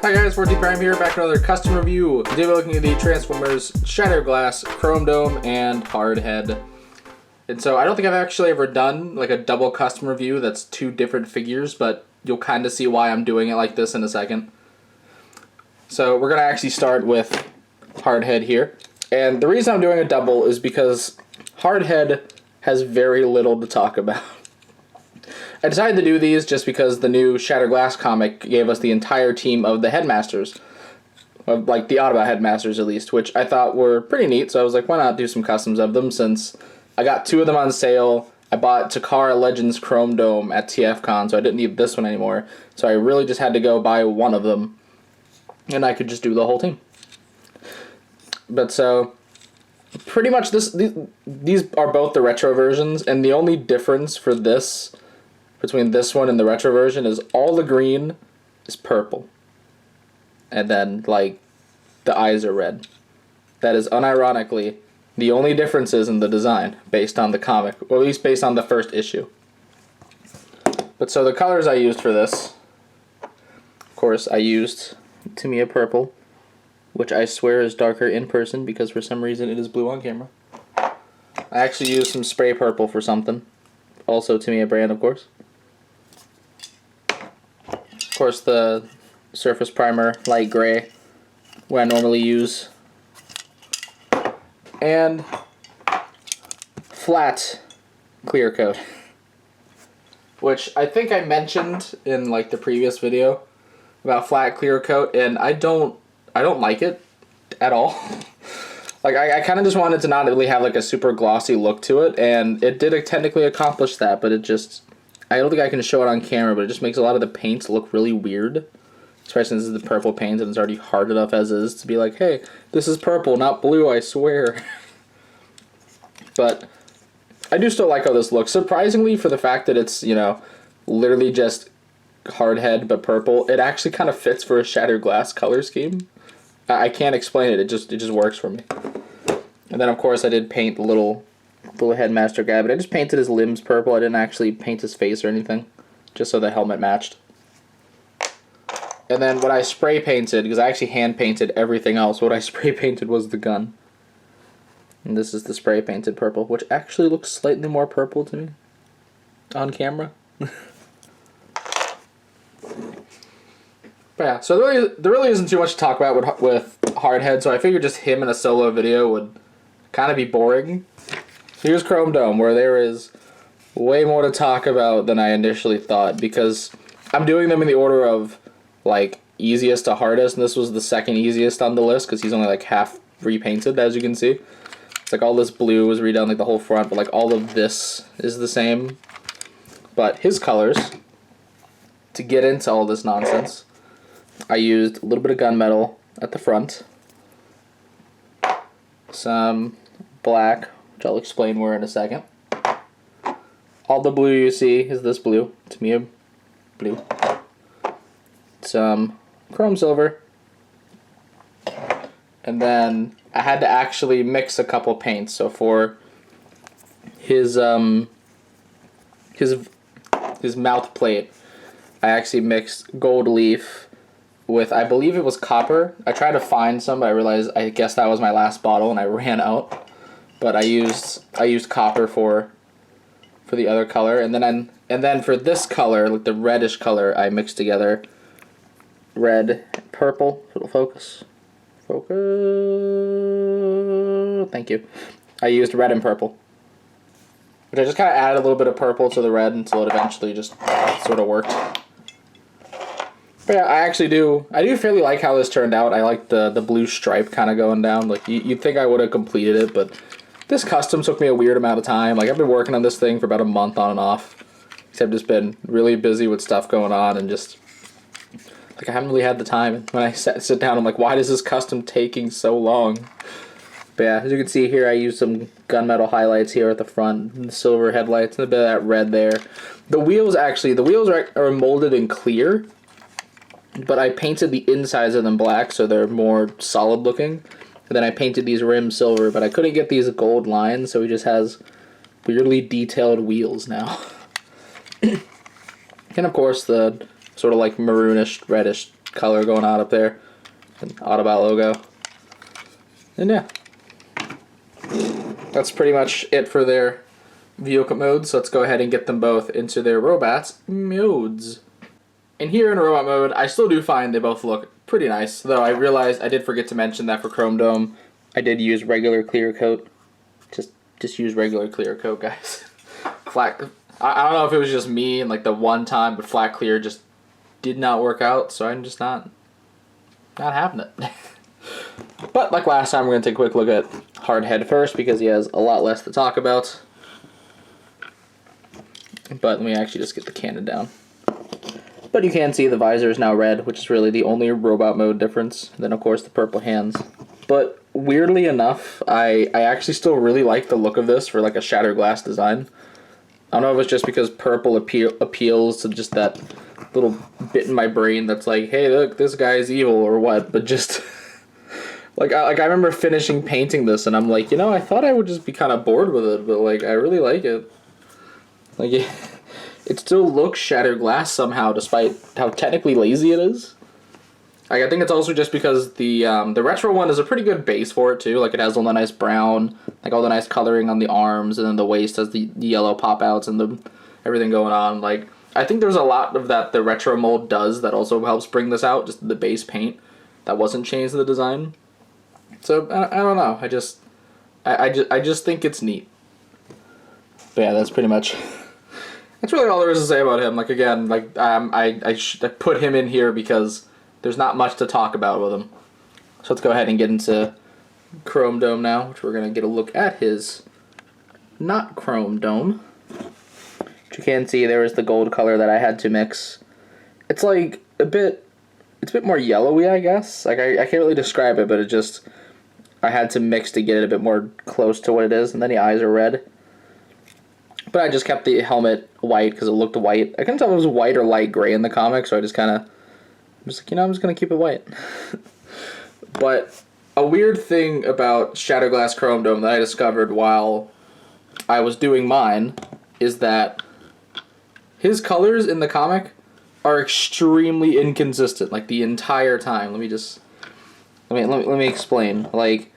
Hi guys, 14 Prime here, back with another custom review. Today we're looking at the Transformers Shattered Glass, Chromedome, and Hardhead. And so I don't think I've actually ever done like a double custom review that's two different figures, but you'll kind of see why I'm doing it like this in a second. So we're going to actually start with Hardhead here. And the reason I'm doing a double is because Hardhead has very little to talk about. I decided to do these just because the new Shattered Glass comic gave us the entire team of the Headmasters. Of, like, the Autobot Headmasters, at least, which I thought were pretty neat, so I was like, why not do some customs of them, since I got two of them on sale. I bought Takara Legends Chromedome at TFCon, so I didn't need this one anymore, so I really just had to go buy one of them, and I could just do the whole team. But so, pretty much these are both the retro versions, and the only difference for this between this one and the retro version is all the green is purple. And then, like, the eyes are red. That is unironically the only differences in the design based on the comic, or at least based on the first issue. But so the colors I used for this, of course, I used Tamiya purple, which I swear is darker in person because for some reason it is blue on camera. I actually used some spray purple for something. Also Tamiya brand, of course. Of course, the surface primer, light gray, what I normally use. And flat clear coat, which I think I mentioned in like the previous video about flat clear coat, and I don't like it at all. Like I kind of just wanted to not really have like a super glossy look to it, and it did technically accomplish that, but it just, I don't think I can show it on camera, but it just makes a lot of the paints look really weird. Especially since this is the purple paint and it's already hard enough as is to be like, hey, this is purple, not blue, I swear. But I do still like how this looks. Surprisingly, for the fact that it's, you know, literally just Hardhead but purple, it actually kind of fits for a Shattered Glass color scheme. I can't explain it. It just works for me. And then of course I did paint the little Headmaster guy, but I just painted his limbs purple. I didn't actually paint his face or anything, just so the helmet matched. And then what I spray painted, because I actually hand painted everything else, what I spray painted was the gun. And this is the spray painted purple, which actually looks slightly more purple to me on camera. But yeah, so there really isn't too much to talk about with Hardhead, so I figured just him in a solo video would kind of be boring. Here's Chromedome, where there is way more to talk about than I initially thought, because I'm doing them in the order of like easiest to hardest, and this was the second easiest on the list because he's only like half repainted, as you can see. It's like all this blue was redone, like the whole front, but like all of this is the same. But his colors, to get into all this nonsense, I used a little bit of gunmetal at the front, some black, which I'll explain more in a second. All the blue you see is this blue, Tamiya blue. Some chrome silver, and then I had to actually mix a couple paints. So for his mouth plate, I actually mixed gold leaf with, I believe it was copper. I tried to find some, but I realized I guess that was my last bottle and I ran out. But I used copper for the other color, and then for this color, like the reddish color, I mixed together red, purple, it'll focus. Thank you. I used red and purple, which I just kind of added a little bit of purple to the red until it eventually just sort of worked. But yeah, I do fairly like how this turned out. I like the blue stripe kind of going down. Like you'd think I would have completed it, but this custom took me a weird amount of time. Like I've been working on this thing for about a month on and off, except I've just been really busy with stuff going on and just, like, I haven't really had the time. And when I sit down, I'm like, why is this custom taking so long? But yeah, as you can see here, I used some gunmetal highlights here at the front, and the silver headlights, and a bit of that red there. The wheels are molded in clear, but I painted the insides of them black so they're more solid looking. And then I painted these rims silver, but I couldn't get these gold lines, so he just has weirdly detailed wheels now. And of course the sort of like maroonish, reddish color going on up there. An Autobot logo. And yeah. That's pretty much it for their vehicle modes. So let's go ahead and get them both into their robots modes. And here in robot mode, I still do find they both look pretty nice. Though I realized I did forget to mention that for Chromedome, I did use regular clear coat. Just use regular clear coat, guys. Flat. I don't know if it was just me and like the one time, but flat clear just did not work out. So I'm just not having it. But like last time, we're gonna take a quick look at Hardhead first because he has a lot less to talk about. But let me actually just get the cannon down. But you can see the visor is now red, which is really the only robot mode difference. And then of course the purple hands. But weirdly enough, I actually still really like the look of this for like a shattered glass design. I don't know if it's just because purple appeals to just that little bit in my brain that's like, hey, look, this guy's evil or what, but just like I remember finishing painting this and I'm like, you know, I thought I would just be kind of bored with it, but like I really like it. Like it still looks shattered glass somehow despite how technically lazy it is. Like, I think it's also just because the retro one is a pretty good base for it too. Like it has all the nice brown, like all the nice coloring on the arms, and then the waist has the yellow pop outs and the everything going on. Like I think there's a lot of that the retro mold does that also helps bring this out, just the base paint that wasn't changed in the design. So I don't know. I just think it's neat. But yeah, that's pretty much. That's really all there is to say about him. Like again, like I put him in here because there's not much to talk about with him. So let's go ahead and get into Chromedome now, which we're gonna get a look at his not Chromedome. Which you can see there is the gold color that I had to mix. It's like it's a bit more yellowy, I guess. Like I can't really describe it, but it just I had to mix to get it a bit more close to what it is, and then the eyes are red. But I just kept the helmet white because it looked white. I couldn't tell if it was white or light gray in the comic, so I just kind of was like, you know, I'm just going to keep it white. But a weird thing about Shatterglass Chromedome that I discovered while I was doing mine is that his colors in the comic are extremely inconsistent, like the entire time. Let me explain. Like,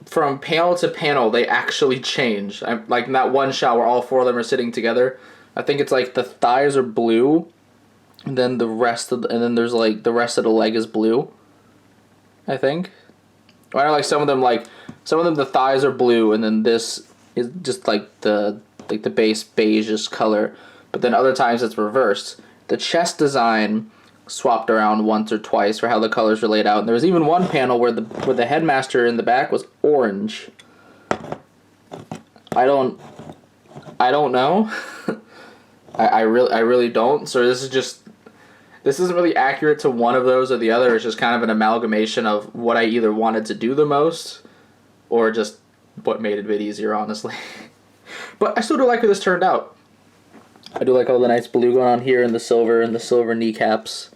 from panel to panel, they actually change. Like in that one shot where all four of them are sitting together, I think it's like the thighs are blue, and then and then there's like the rest of the leg is blue. I think. Or I know, like some of them the thighs are blue, and then this is just like the base beige color. But then other times it's reversed. The chest design swapped around once or twice for how the colors were laid out. And there was even one panel where the headmaster in the back was orange. I don't know. I really don't. So this isn't really accurate to one of those or the other. It's just kind of an amalgamation of what I either wanted to do the most or just what made it a bit easier, honestly. But I still do like how this turned out. I do like all the nice blue going on here and the silver kneecaps.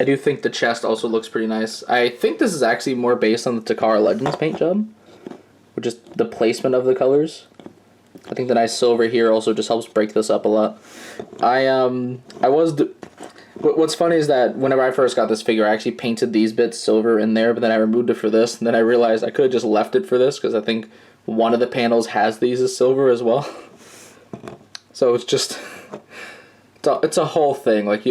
I do think the chest also looks pretty nice. I think this is actually more based on the Takara Legends paint job, which is the placement of the colors. I think the nice silver here also just helps break this up a lot. What's funny is that whenever I first got this figure, I actually painted these bits silver in there, but then I removed it for this, and then I realized I could have just left it for this, because I think one of the panels has these as silver as well. So it's just, it's a whole thing. Like,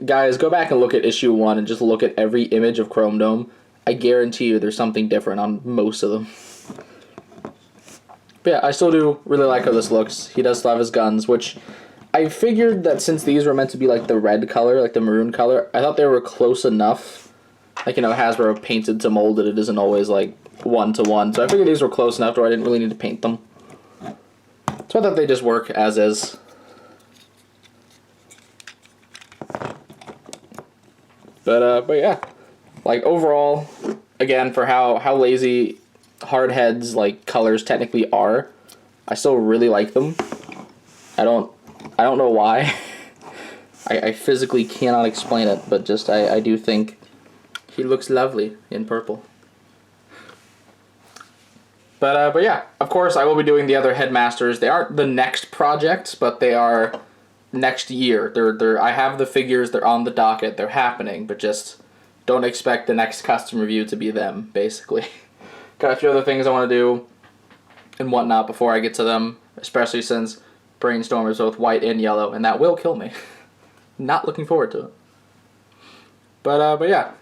guys, go back and look at issue 1 and just look at every image of Chromedome. I guarantee you there's something different on most of them. But yeah, I still do really like how this looks. He does still have his guns, which I figured that since these were meant to be like the red color, like the maroon color, I thought they were close enough. Like, you know, Hasbro painted to mold it isn't always like 1-to-1. So I figured these were close enough where I didn't really need to paint them. So I thought they just work as is. But yeah, like overall, again, for how lazy Hardhead's like colors technically are, I still really like them. I don't know why. I physically cannot explain it, but just I do think he looks lovely in purple. But yeah, of course I will be doing the other Headmasters. They aren't the next project, but they are next year. I have the figures, they're on the docket, they're happening, but just don't expect the next custom review to be them, basically. Got a few other things I want to do and whatnot before I get to them, especially since Brainstorm is both white and yellow, and that will kill me. Not looking forward to it. But yeah,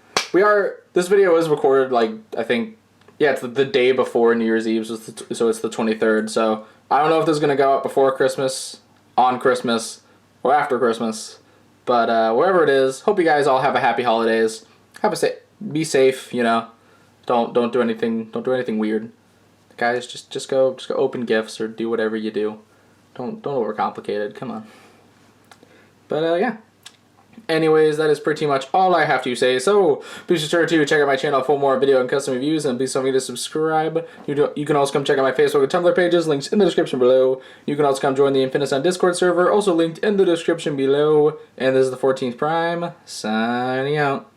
this video was recorded, like, I think, yeah, it's the day before New Year's Eve, so it's the 23rd, so I don't know if this is going to go out before Christmas, on Christmas, or after Christmas, but wherever it is, hope you guys all have a happy holidays. Be safe, you know. Don't do anything weird. Guys, just go open gifts or do whatever you do. Don't overcomplicate it. Come on. But yeah. Anyways, that is pretty much all I have to say. So be sure to check out my channel for more video and custom reviews, and please don't forget to subscribe. You can also come check out my Facebook and Tumblr pages, links in the description below. You can also come join the Infinisun Discord server, also linked in the description below. And this is the 14th Prime, signing out.